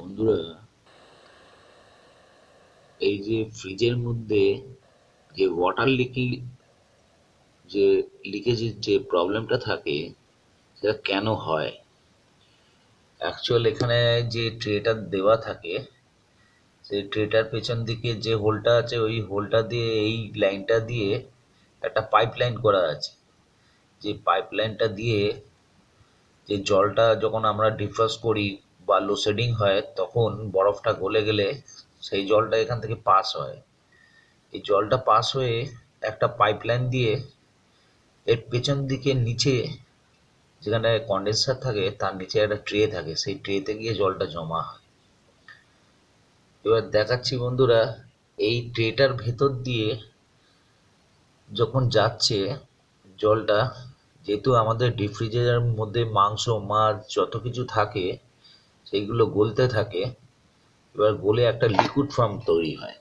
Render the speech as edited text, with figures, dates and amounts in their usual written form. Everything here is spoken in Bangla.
বন্ধুরা, এই যে ফ্রিজের মধ্যে যে ওয়াটার যে লিকেজের যে প্রবলেমটা থাকে, সেটা কেন হয়? অ্যাকচুয়াল এখানে যে ট্রেটা দেওয়া থাকে, সেই ট্রেটার পেছন দিকে যে হোলটা আছে, ওই হোলটা দিয়ে এই লাইনটা দিয়ে একটা পাইপ লাইন করা আছে। যে পাইপ লাইনটা দিয়ে যে জলটা যখন আমরা ডিফ্রস্ট করি বা লোডশেডিং হয়, তখন বরফটা গলে গেলে সেই জলটা এখান থেকে পাস হয়। এই জলটা পাস হয়ে একটা পাইপ লাইন দিয়ে এর পেছন দিকে নিচে, যেখানে কন্ডেন্সার থাকে তার নিচে একটা ট্রে থাকে, সেই ট্রেতে গিয়ে জলটা জমা হয়। এবার দেখাচ্ছি বন্ধুরা, এই ট্রেটার ভেতর দিয়ে যখন যাচ্ছে জলটা, যেহেতু আমাদের ডিপ ফ্রিজের মধ্যে মাংস, মাছ যত কিছু থাকে সেইগুলো গলতে থাকে। এবার গলে একটা লিকুইড ফর্ম তৈরি হয়।